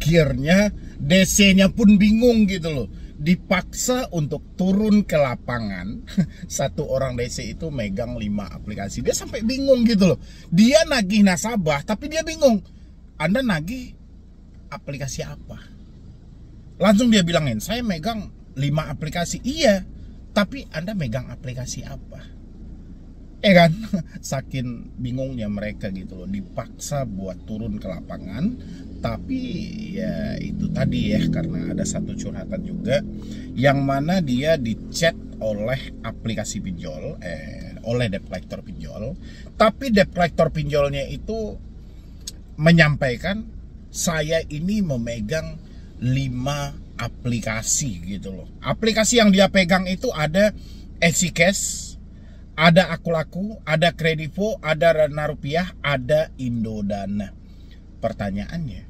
Akhirnya DC-nya pun bingung gitu loh. Dipaksa untuk turun ke lapangan. Satu orang DC itu megang 5 aplikasi. Dia sampai bingung gitu loh. Dia nagih nasabah tapi dia bingung. Anda nagih aplikasi apa? Langsung dia bilangin, saya megang 5 aplikasi. Iya, tapi Anda megang aplikasi apa? Kan? Saking bingungnya mereka gitu loh. Dipaksa buat turun ke lapangan. Tapi ya itu tadi ya, karena ada satu curhatan juga yang mana dia dichat oleh aplikasi pinjol, oleh debt collector pinjol. Tapi debt collector pinjolnya itu menyampaikan, saya ini memegang 5 aplikasi gitu loh. Aplikasi yang dia pegang itu ada EasyCash, ada Akulaku, ada Kredivo, ada Dana Rupiah, ada Indodana. Pertanyaannya,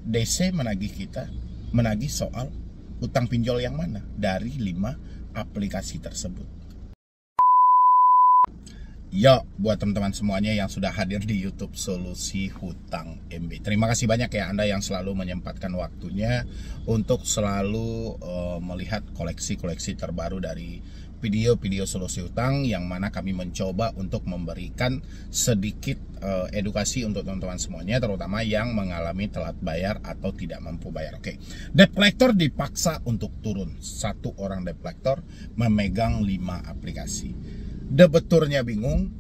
DC menagih kita, menagih soal hutang pinjol yang mana dari 5 aplikasi tersebut? Ya, buat teman-teman semuanya yang sudah hadir di YouTube Solusi Hutang MB. Terima kasih banyak ya Anda yang selalu menyempatkan waktunya untuk selalu melihat koleksi-koleksi terbaru dari video-video solusi hutang, yang mana kami mencoba untuk memberikan sedikit edukasi untuk teman-teman semuanya, terutama yang mengalami telat bayar atau tidak mampu bayar. Oke, debt collector dipaksa untuk turun. Satu orang debt collector memegang 5 aplikasi. Debeturnya bingung,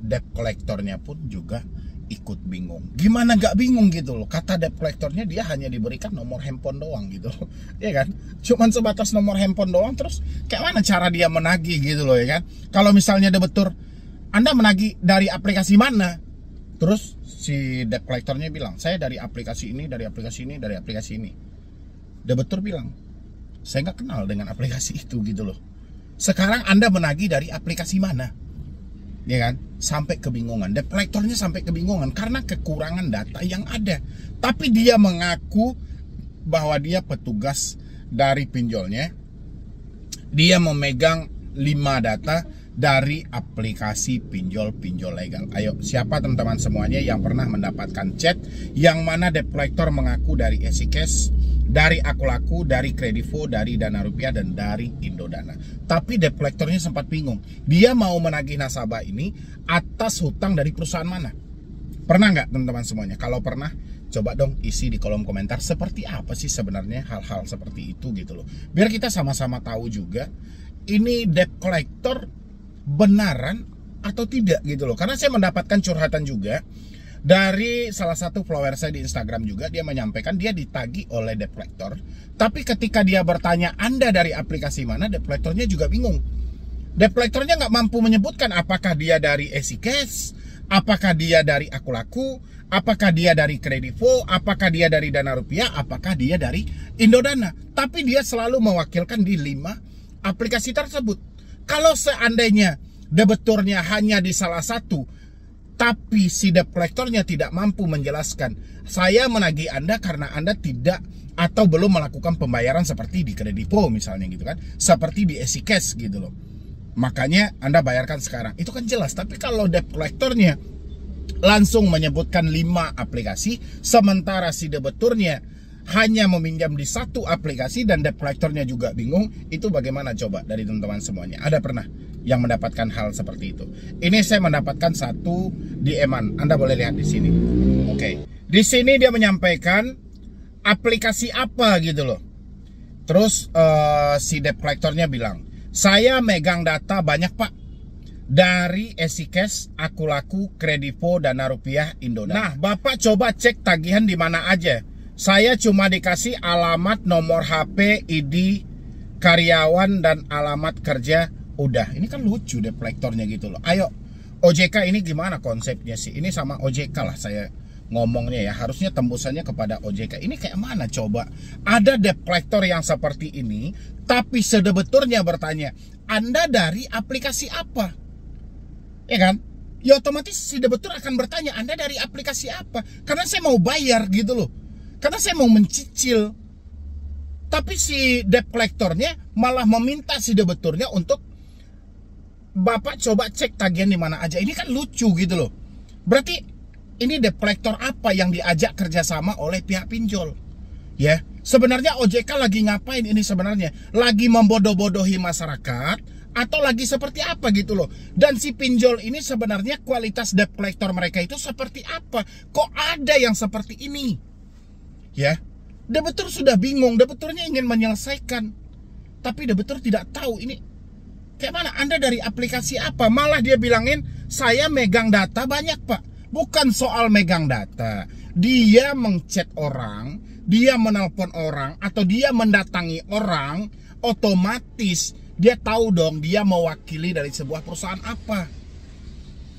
debt collectornya pun juga ikut bingung. Gimana gak bingung gitu loh? Kata debt collectornya dia hanya diberikan nomor handphone doang gitu loh, ya kan? Cuman sebatas nomor handphone doang, terus kayak mana cara dia menagih gitu loh, ya kan? Kalau misalnya debetur, Anda menagih dari aplikasi mana? Terus si debt collectornya bilang, saya dari aplikasi ini, dari aplikasi ini, dari aplikasi ini. Debetur bilang, saya nggak kenal dengan aplikasi itu gitu loh. Sekarang Anda menagih dari aplikasi mana? Ya kan? Sampai kebingungan. Debt collectornya sampai kebingungan karena kekurangan data yang ada. Tapi dia mengaku bahwa dia petugas dari pinjolnya. Dia memegang 5 data dari aplikasi pinjol-pinjol legal. Ayo, siapa teman-teman semuanya yang pernah mendapatkan chat yang mana debt collector mengaku dari EasyCash, dari Akulaku, dari Kredivo, dari Dana Rupiah, dan dari Indodana. Tapi debt collectornya sempat bingung. Dia mau menagih nasabah ini atas hutang dari perusahaan mana? Pernah nggak teman-teman semuanya? Kalau pernah, coba dong isi di kolom komentar seperti apa sih sebenarnya hal-hal seperti itu gitu loh. Biar kita sama-sama tahu juga ini debt collector benaran atau tidak gitu loh. Karena saya mendapatkan curhatan juga dari salah satu follower saya di Instagram juga. Dia menyampaikan dia ditagih oleh debt collector, tapi ketika dia bertanya Anda dari aplikasi mana, debt collectornya juga bingung. Debt collectornya nggak mampu menyebutkan apakah dia dari EasyCash, apakah dia dari Akulaku, apakah dia dari Kredivo, apakah dia dari Dana Rupiah, apakah dia dari Indodana. Tapi dia selalu mewakilkan di 5 aplikasi tersebut. Kalau seandainya debeturnya hanya di salah satu, tapi si debt collectornya tidak mampu menjelaskan, saya menagih Anda karena Anda tidak atau belum melakukan pembayaran seperti di Kredivo misalnya gitu kan, seperti di EasyCash gitu loh, makanya Anda bayarkan sekarang, itu kan jelas. Tapi kalau debt collectornya langsung menyebutkan 5 aplikasi, sementara si debeturnya hanya meminjam di 1 aplikasi dan debt collectornya juga bingung, itu bagaimana coba dari teman-teman semuanya? Ada pernah yang mendapatkan hal seperti itu? Ini saya mendapatkan satu DM-an, Anda boleh lihat di sini. Oke, di sini dia menyampaikan aplikasi apa gitu loh. Terus si debt collectornya bilang, saya megang data banyak pak, dari EasyCash, Akulaku, Kredivo, Dana Rupiah, Indodana. Nah, Bapak coba cek tagihan di mana aja. Saya cuma dikasih alamat, nomor HP, ID, karyawan, dan alamat kerja. Udah, ini kan lucu debt collectornya gitu loh. Ayo, OJK ini gimana konsepnya sih? Ini sama OJK lah saya ngomongnya ya. Harusnya tembusannya kepada OJK. Ini kayak mana coba? Ada debt collector yang seperti ini, tapi sedebeturnya bertanya, Anda dari aplikasi apa? Ya kan? Ya otomatis si debetur akan bertanya, Anda dari aplikasi apa? Karena saya mau bayar gitu loh. Karena saya mau mencicil. Tapi si debt collectornya malah meminta si debeturnya untuk, Bapak coba cek tagihan di mana aja. Ini kan lucu gitu loh. Berarti ini debt collector apa yang diajak kerjasama oleh pihak pinjol? Ya, sebenarnya OJK lagi ngapain ini sebenarnya? Lagi membodoh-bodohi masyarakat atau lagi seperti apa gitu loh. Dan si pinjol ini sebenarnya kualitas debt collector mereka itu seperti apa? Kok ada yang seperti ini? Ya, debitur sudah bingung, debiturnya ingin menyelesaikan. Tapi debitur tidak tahu ini kayak mana. Anda dari aplikasi apa? Malah dia bilangin saya megang data banyak, Pak. Bukan soal megang data. Dia mengchat orang, dia menelpon orang, atau dia mendatangi orang, otomatis dia tahu dong dia mewakili dari sebuah perusahaan apa.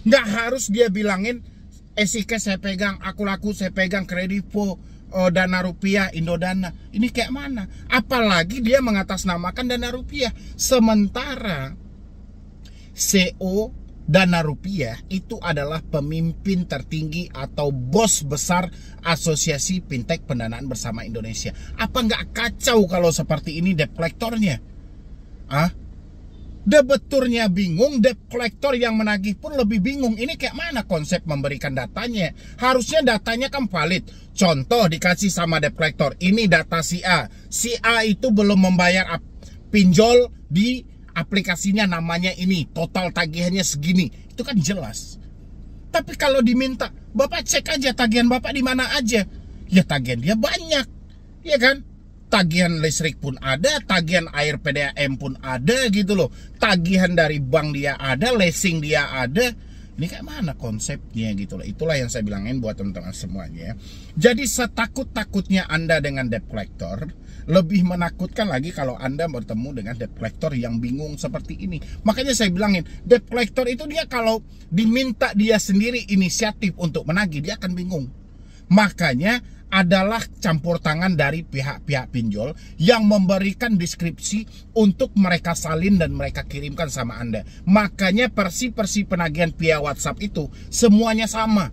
Nggak harus dia bilangin SIK saya pegang, aku laku saya pegang, Kredivo, Dana Rupiah, Indodana. Ini kayak mana? Apalagi dia mengatasnamakan Dana Rupiah. Sementara CEO Dana Rupiah itu adalah pemimpin tertinggi atau bos besar Asosiasi Fintech Pendanaan Bersama Indonesia. Apa nggak kacau kalau seperti ini debt collectornya? Debiturnya bingung, debt collector yang menagih pun lebih bingung. Ini kayak mana konsep memberikan datanya? Harusnya datanya kan valid. Contoh dikasih sama debt collector, ini data si A. Si A itu belum membayar pinjol di aplikasinya, namanya ini, total tagihannya segini. Itu kan jelas. Tapi kalau diminta, Bapak cek aja tagihan Bapak di mana aja. Ya tagihan dia banyak. Ya kan? Tagihan listrik pun ada, tagihan air PDAM pun ada gitu loh. Tagihan dari bank dia ada, leasing dia ada. Ini kayak mana konsepnya gitu loh. Itulah yang saya bilangin buat teman-teman semuanya. Jadi setakut-takutnya Anda dengan debt collector, lebih menakutkan lagi kalau Anda bertemu dengan debt collector yang bingung seperti ini. Makanya saya bilangin, debt collector itu dia kalau diminta dia sendiri inisiatif untuk menagih, dia akan bingung. Makanya adalah campur tangan dari pihak-pihak pinjol yang memberikan deskripsi untuk mereka salin dan mereka kirimkan sama Anda. Makanya persi penagihan via WhatsApp itu semuanya sama.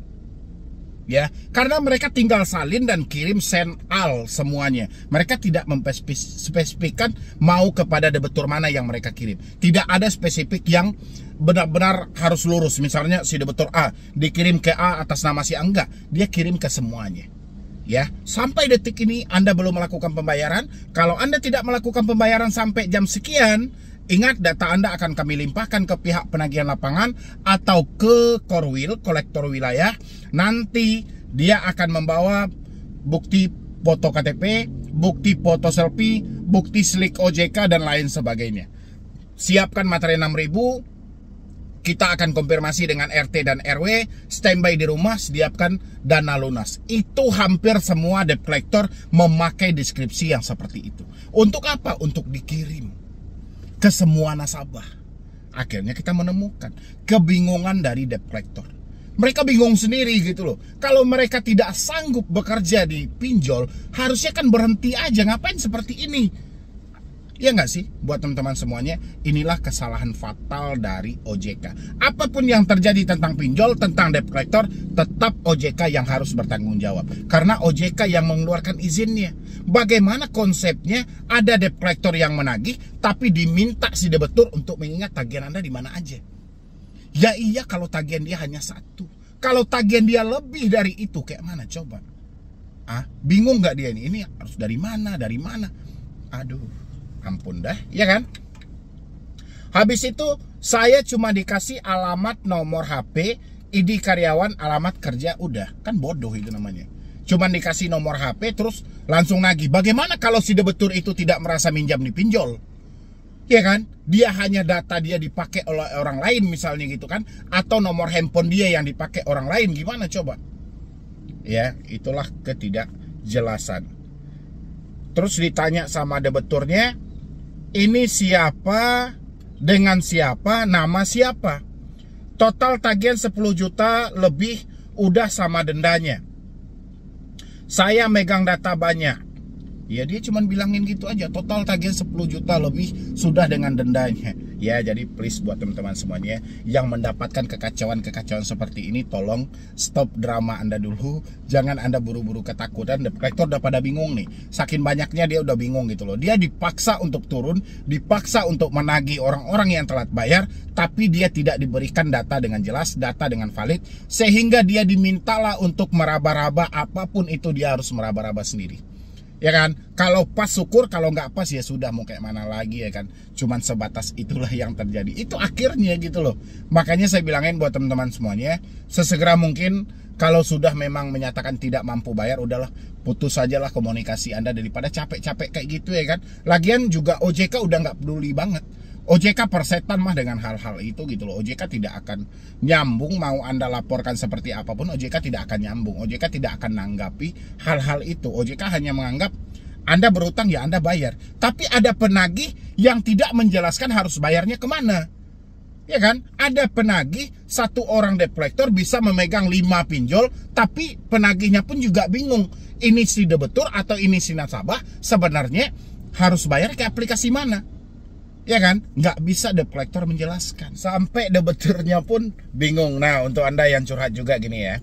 Ya, karena mereka tinggal salin dan kirim send all semuanya. Mereka tidak memspesifikkan mau kepada debitur mana yang mereka kirim. Tidak ada spesifik yang benar-benar harus lurus. Misalnya si debitur A dikirim ke A atas nama si A, enggak. Dia kirim ke semuanya. Ya, sampai detik ini Anda belum melakukan pembayaran. Kalau Anda tidak melakukan pembayaran sampai jam sekian, ingat data Anda akan kami limpahkan ke pihak penagihan lapangan atau ke Korwil, kolektor wilayah. Nanti dia akan membawa bukti foto KTP, bukti foto selfie, bukti slik OJK dan lain sebagainya. Siapkan materi 6.000. Kita akan konfirmasi dengan RT dan RW, standby di rumah, siapkan dana lunas. Itu hampir semua debt collector memakai deskripsi yang seperti itu. Untuk apa? Untuk dikirim ke semua nasabah. Akhirnya kita menemukan kebingungan dari debt collector. Mereka bingung sendiri gitu loh. Kalau mereka tidak sanggup bekerja di pinjol, harusnya kan berhenti aja. Ngapain seperti ini? Ya nggak sih, buat teman-teman semuanya, inilah kesalahan fatal dari OJK. Apapun yang terjadi tentang pinjol, tentang debt collector, tetap OJK yang harus bertanggung jawab. Karena OJK yang mengeluarkan izinnya. Bagaimana konsepnya ada debt collector yang menagih, tapi diminta si debitur untuk mengingat tagihan Anda di mana aja. Ya iya kalau tagihan dia hanya satu. Kalau tagihan dia lebih dari itu, kayak mana coba? Bingung nggak dia ini? Ini harus dari mana? Dari mana? Aduh. Ampun dah, ya kan? Habis itu saya cuma dikasih alamat, nomor HP, ID karyawan, alamat kerja, udah. Kan bodoh itu namanya. Cuma dikasih nomor HP terus langsung nagih. Bagaimana kalau si debitur itu tidak merasa minjam di pinjol? Ya kan? Dia hanya data dia dipakai oleh orang lain misalnya gitu kan? Atau nomor handphone dia yang dipakai orang lain, gimana coba? Ya, itulah ketidakjelasan. Terus ditanya sama debiturnya, ini siapa, dengan siapa, nama siapa. Total tagihan 10 juta lebih udah sama dendanya. Saya megang data banyak. Ya dia cuma bilangin gitu aja, total tagihan 10 juta lebih sudah dengan dendanya. Ya jadi please buat teman-teman semuanya yang mendapatkan kekacauan-kekacauan seperti ini, tolong stop drama Anda dulu. Jangan Anda buru-buru ketakutan. Debt collector udah pada bingung nih. Saking banyaknya dia udah bingung gitu loh. Dia dipaksa untuk turun, dipaksa untuk menagih orang-orang yang telat bayar, tapi dia tidak diberikan data dengan jelas, data dengan valid, sehingga dia dimintalah untuk meraba-raba, apapun itu dia harus meraba-raba sendiri. Ya kan? Kalau pas syukur, kalau nggak pas ya sudah, mau kayak mana lagi ya kan? Cuman sebatas itulah yang terjadi. Itu akhirnya gitu loh. Makanya saya bilangin buat teman-teman semuanya, sesegera mungkin kalau sudah memang menyatakan tidak mampu bayar, udahlah putus sajalah komunikasi Anda daripada capek-capek kayak gitu ya kan? Lagian juga OJK udah nggak peduli banget. OJK persetan mah dengan hal-hal itu gitu loh. OJK tidak akan nyambung, mau Anda laporkan seperti apapun, OJK tidak akan nyambung. OJK tidak akan nanggapi hal-hal itu. OJK hanya menganggap Anda berutang ya Anda bayar. Tapi ada penagih yang tidak menjelaskan harus bayarnya kemana. Ya kan? Ada penagih, satu orang debt collector bisa memegang 5 pinjol, tapi penagihnya pun juga bingung. Ini si debetur atau ini si nasabah sebenarnya harus bayar ke aplikasi mana? Ya kan? Nggak bisa debt collector menjelaskan. Sampai debeturnya pun bingung. Nah, untuk Anda yang curhat juga gini ya.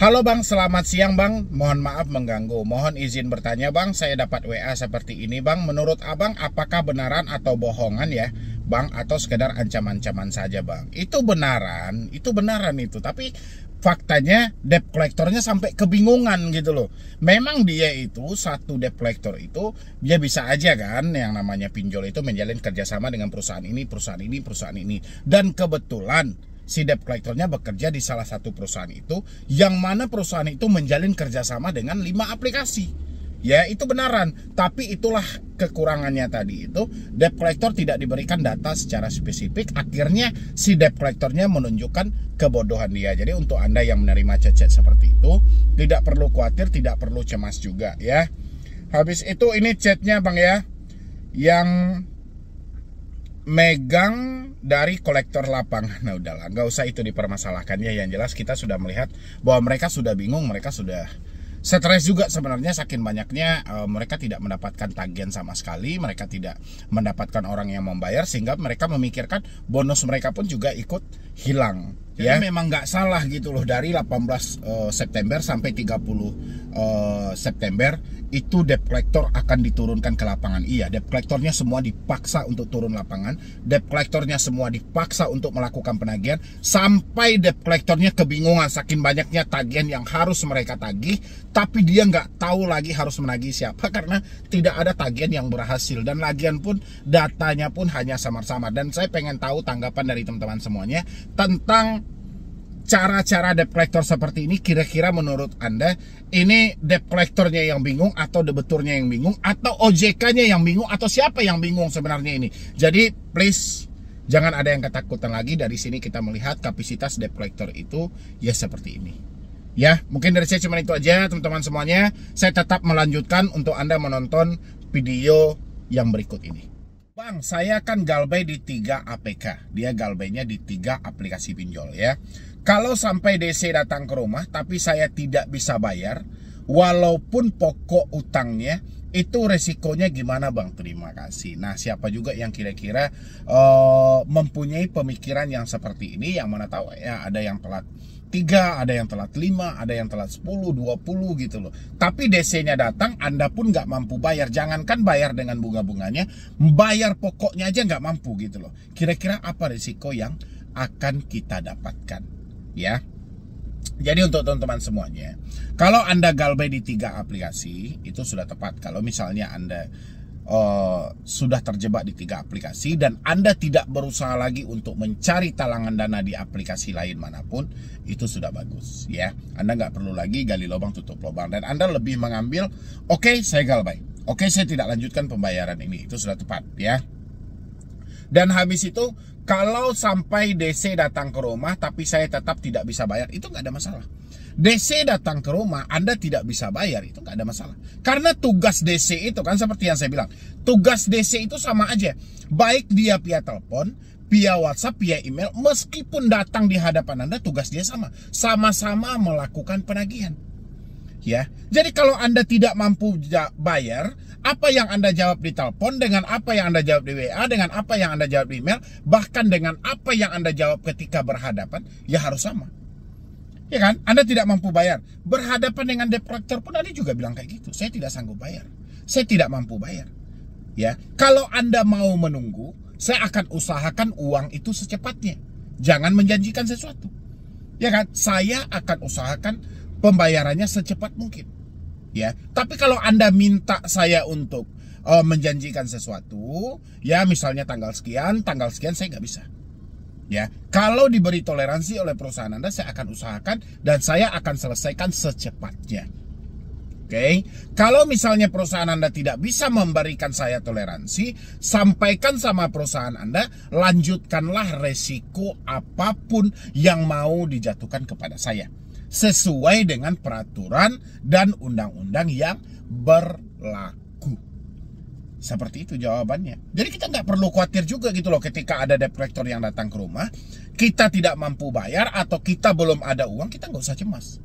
Halo Bang, selamat siang Bang. Mohon maaf mengganggu. Mohon izin bertanya Bang, saya dapat WA seperti ini Bang. Menurut Abang, apakah benaran atau bohongan ya Bang? Atau sekedar ancaman-ancaman saja Bang? Itu benaran itu. Tapi faktanya debt collectornya sampai kebingungan gitu loh. Memang dia itu, satu debt collector itu, dia bisa aja kan yang namanya pinjol itu menjalin kerjasama dengan perusahaan ini. Dan kebetulan si debt collectornya bekerja di salah satu perusahaan itu, yang mana perusahaan itu menjalin kerjasama dengan 5 aplikasi. Ya, itu benaran. Tapi itulah kekurangannya tadi itu, debt collector tidak diberikan data secara spesifik. Akhirnya si debt collectornya menunjukkan kebodohan dia. Jadi untuk Anda yang menerima chat seperti itu, tidak perlu khawatir, tidak perlu cemas juga ya. Habis itu ini chatnya Bang ya, yang megang dari kolektor lapangan. Nah udahlah, nggak usah itu dipermasalahkan ya. Yang jelas kita sudah melihat bahwa mereka sudah bingung, mereka sudah stres juga sebenarnya, saking banyaknya mereka tidak mendapatkan tagihan sama sekali, mereka tidak mendapatkan orang yang membayar, sehingga mereka memikirkan bonus mereka pun juga ikut hilang. Jadi ya, memang nggak salah gitu loh, dari 18 September sampai 30 September itu debt collector akan diturunkan ke lapangan. Iya, debt collectornya semua dipaksa untuk turun lapangan, debt collectornya semua dipaksa untuk melakukan penagihan, sampai debt collectornya kebingungan saking banyaknya tagihan yang harus mereka tagih, tapi dia nggak tahu lagi harus menagih siapa karena tidak ada tagihan yang berhasil, dan lagian pun datanya pun hanya samar-samar. Dan saya pengen tahu tanggapan dari teman-teman semuanya tentang cara-cara debt collector seperti ini. Kira-kira menurut Anda ini debt collectornya yang bingung, atau debeturnya yang bingung, atau OJK-nya yang bingung, atau siapa yang bingung sebenarnya ini? Jadi please jangan ada yang ketakutan lagi. Dari sini kita melihat kapasitas debt collector itu ya seperti ini. Ya, mungkin dari saya cuma itu aja teman-teman semuanya. Saya tetap melanjutkan untuk Anda menonton video yang berikut ini. Bang, saya kan galbay di 3 APK. Dia galbaynya di 3 aplikasi pinjol ya. Kalau sampai DC datang ke rumah tapi saya tidak bisa bayar, walaupun pokok utangnya, itu resikonya gimana Bang? Terima kasih. Nah, siapa juga yang kira-kira mempunyai pemikiran yang seperti ini, yang mana tahu ya ada yang telat 3, ada yang telat 5, ada yang telat 10, 20 gitu loh. Tapi DC-nya datang, Anda pun nggak mampu bayar. Jangankan bayar dengan bunga-bunganya, bayar pokoknya aja nggak mampu gitu loh. Kira-kira apa risiko yang akan kita dapatkan? Ya. Jadi untuk teman-teman semuanya, kalau Anda galbay di 3 aplikasi, itu sudah tepat. Kalau misalnya Anda sudah terjebak di 3 aplikasi dan Anda tidak berusaha lagi untuk mencari talangan dana di aplikasi lain manapun, itu sudah bagus ya. Anda nggak perlu lagi gali lubang tutup lubang, dan Anda lebih mengambil, oke, saya galbay, oke, saya tidak lanjutkan pembayaran ini, itu sudah tepat ya. Dan habis itu, kalau sampai DC datang ke rumah tapi saya tetap tidak bisa bayar, itu nggak ada masalah. DC datang ke rumah, Anda tidak bisa bayar, itu nggak ada masalah. Karena tugas DC itu kan seperti yang saya bilang, tugas DC itu sama aja. Baik dia via telepon, via WhatsApp, via email, meskipun datang di hadapan Anda, tugas dia sama. Sama-sama melakukan penagihan. Ya, jadi kalau Anda tidak mampu bayar, apa yang Anda jawab di telepon, dengan apa yang Anda jawab di WA, dengan apa yang Anda jawab di email, bahkan dengan apa yang Anda jawab ketika berhadapan, ya harus sama. Ya kan? Anda tidak mampu bayar, berhadapan dengan debt collector pun Anda juga bilang kayak gitu. Saya tidak sanggup bayar, saya tidak mampu bayar. Ya, kalau Anda mau menunggu, saya akan usahakan uang itu secepatnya. Jangan menjanjikan sesuatu. Ya kan? Saya akan usahakan pembayarannya secepat mungkin. Ya, tapi kalau Anda minta saya untuk menjanjikan sesuatu, ya misalnya tanggal sekian saya nggak bisa. Ya, kalau diberi toleransi oleh perusahaan Anda, saya akan usahakan dan saya akan selesaikan secepatnya. Oke, kalau misalnya perusahaan Anda tidak bisa memberikan saya toleransi, sampaikan sama perusahaan Anda, lanjutkanlah resiko apapun yang mau dijatuhkan kepada saya, sesuai dengan peraturan dan undang-undang yang berlaku. Seperti itu jawabannya. Jadi kita nggak perlu khawatir juga gitu loh ketika ada debt collector yang datang ke rumah, kita tidak mampu bayar atau kita belum ada uang, kita nggak usah cemas.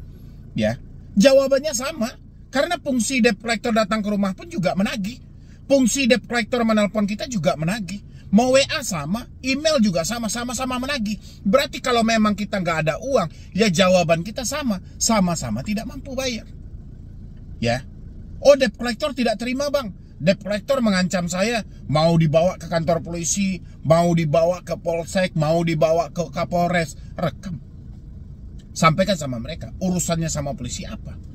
Ya, jawabannya sama. Karena fungsi debt collector datang ke rumah pun juga menagih. Fungsi debt collector menelpon kita juga menagih. Mau WA sama, email juga sama-sama menagih. Berarti kalau memang kita nggak ada uang, ya jawaban kita sama-sama tidak mampu bayar. Ya, oh debt collector tidak terima bang. Debt collector mengancam saya, mau dibawa ke kantor polisi, mau dibawa ke polsek, mau dibawa ke Kapolres. Rekam. Sampaikan sama mereka, urusannya sama polisi apa?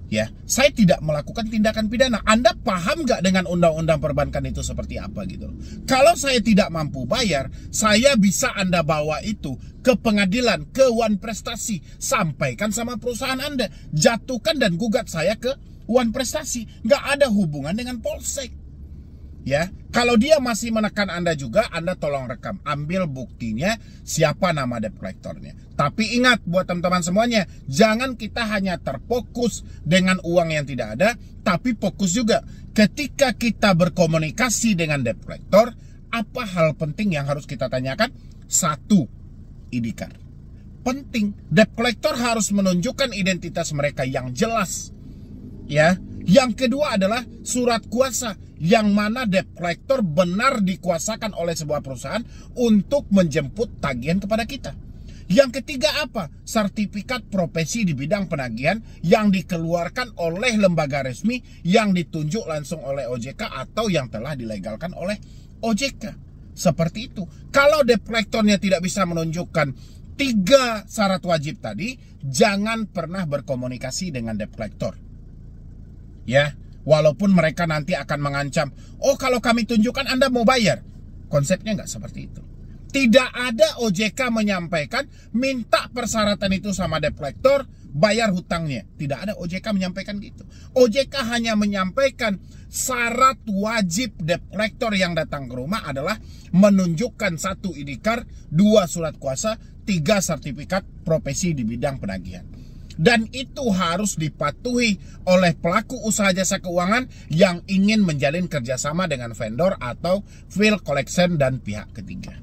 Ya, saya tidak melakukan tindakan pidana. Anda paham nggak dengan undang-undang perbankan itu seperti apa gitu? Kalau saya tidak mampu bayar, saya bisa Anda bawa itu ke pengadilan, ke One Prestasi, sampaikan sama perusahaan Anda, jatuhkan dan gugat saya ke One Prestasi. Nggak ada hubungan dengan polsek. Ya, kalau dia masih menekan Anda juga, Anda tolong rekam, ambil buktinya siapa nama debt collectornya. Tapi ingat buat teman-teman semuanya, jangan kita hanya terfokus dengan uang yang tidak ada, tapi fokus juga ketika kita berkomunikasi dengan debt collector, apa hal penting yang harus kita tanyakan? 1, ID card. Penting, debt collector harus menunjukkan identitas mereka yang jelas. Ya, yang kedua adalah surat kuasa, yang mana debt collector benar dikuasakan oleh sebuah perusahaan untuk menjemput tagihan kepada kita. Yang ketiga apa? Sertifikat profesi di bidang penagihan yang dikeluarkan oleh lembaga resmi yang ditunjuk langsung oleh OJK atau yang telah dilegalkan oleh OJK. Seperti itu. Kalau debt collectornya tidak bisa menunjukkan 3 syarat wajib tadi, jangan pernah berkomunikasi dengan debt collector. Ya, walaupun mereka nanti akan mengancam, oh kalau kami tunjukkan Anda mau bayar. Konsepnya nggak seperti itu. Tidak ada OJK menyampaikan minta persyaratan itu sama debt collector, bayar hutangnya. Tidak ada OJK menyampaikan gitu. OJK hanya menyampaikan syarat wajib debt collector yang datang ke rumah adalah menunjukkan 1 ID card, 2 surat kuasa, 3 sertifikat profesi di bidang penagihan. Dan itu harus dipatuhi oleh pelaku usaha jasa keuangan yang ingin menjalin kerjasama dengan vendor atau field collection dan pihak ketiga.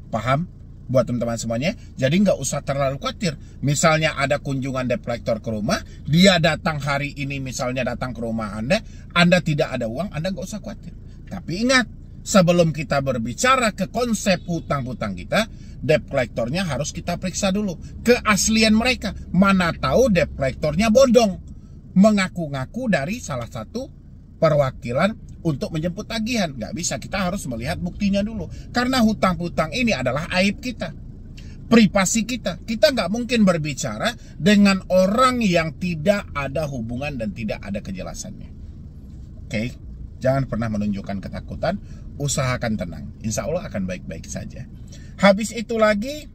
Paham? Buat teman-teman semuanya, jadi nggak usah terlalu khawatir. Misalnya ada kunjungan debt collector ke rumah, dia datang hari ini misalnya datang ke rumah Anda tidak ada uang, Anda nggak usah khawatir. Tapi ingat, sebelum kita berbicara ke konsep hutang-hutang kita, debt collectornya harus kita periksa dulu keaslian mereka. Mana tahu debt collectornya bodong, mengaku-ngaku dari salah satu perwakilan untuk menjemput tagihan. Nggak bisa, kita harus melihat buktinya dulu. Karena hutang-hutang ini adalah aib kita, privasi kita. Kita nggak mungkin berbicara dengan orang yang tidak ada hubungan dan tidak ada kejelasannya. Oke, jangan pernah menunjukkan ketakutan, usahakan tenang. Insya Allah akan baik-baik saja. Habis itu lagi,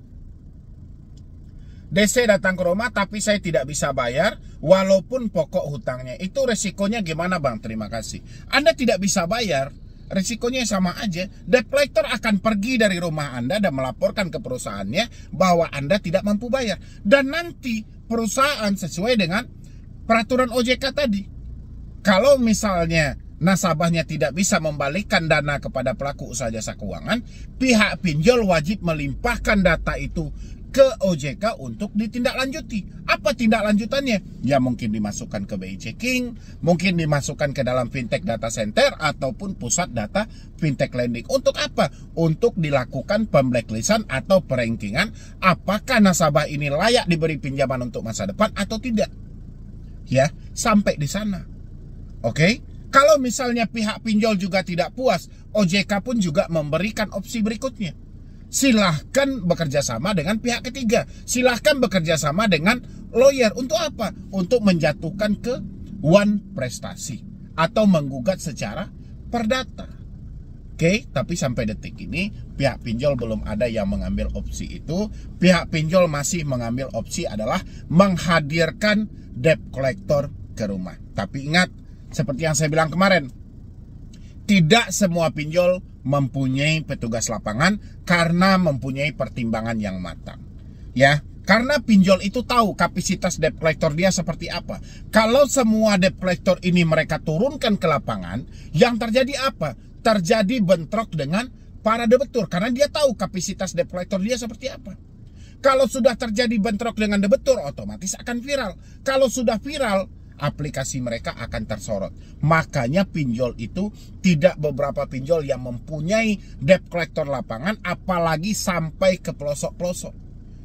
DC datang ke rumah tapi saya tidak bisa bayar walaupun pokok hutangnya. Itu resikonya gimana bang? Terima kasih. Anda tidak bisa bayar, resikonya sama aja. Debt collector akan pergi dari rumah Anda dan melaporkan ke perusahaannya bahwa Anda tidak mampu bayar. Dan nanti perusahaan sesuai dengan peraturan OJK tadi, kalau misalnya nasabahnya tidak bisa membalikkan dana kepada pelaku usaha jasa keuangan, pihak pinjol wajib melimpahkan data itu ke OJK untuk ditindaklanjuti. Apa tindak lanjutannya? Ya mungkin dimasukkan ke BI Checking, mungkin dimasukkan ke dalam fintech data center ataupun pusat data fintech lending. Untuk apa? Untuk dilakukan pemblacklistan atau perankingan apakah nasabah ini layak diberi pinjaman untuk masa depan atau tidak. Ya, sampai di sana. Oke? Kalau misalnya pihak pinjol juga tidak puas, OJK pun juga memberikan opsi berikutnya. Silahkan bekerja sama dengan pihak ketiga. Silahkan bekerja sama dengan lawyer. Untuk apa? Untuk menjatuhkan ke one prestasi atau menggugat secara perdata. Oke, tapi sampai detik ini pihak pinjol belum ada yang mengambil opsi itu. Pihak pinjol masih mengambil opsi adalah menghadirkan debt collector ke rumah. Tapi ingat, seperti yang saya bilang kemarin, tidak semua pinjol mempunyai petugas lapangan karena mempunyai pertimbangan yang matang. Ya, karena pinjol itu tahu kapasitas debt collector dia seperti apa. Kalau semua debt collector ini mereka turunkan ke lapangan, yang terjadi apa? Terjadi bentrok dengan para debitur karena dia tahu kapasitas debt collector dia seperti apa. Kalau sudah terjadi bentrok dengan debitur, otomatis akan viral. Kalau sudah viral, aplikasi mereka akan tersorot. Makanya pinjol itu tidak beberapa pinjol yang mempunyai debt collector lapangan, apalagi sampai ke pelosok-pelosok.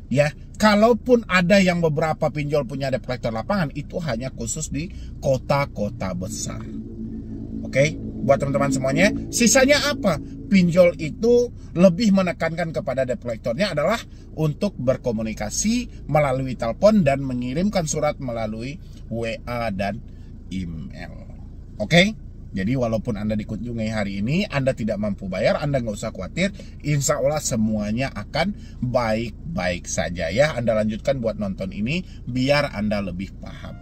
Ya, kalaupun ada yang beberapa pinjol punya debt collector lapangan, itu hanya khusus di kota-kota besar. Oke, buat teman-teman semuanya, sisanya apa? Pinjol itu lebih menekankan kepada debt collectornya adalah untuk berkomunikasi melalui telepon dan mengirimkan surat melalui WA dan email. Oke? Jadi walaupun Anda dikunjungi hari ini, Anda tidak mampu bayar, Anda nggak usah khawatir. Insya Allah semuanya akan baik-baik saja ya. Anda lanjutkan buat nonton ini biar Anda lebih paham.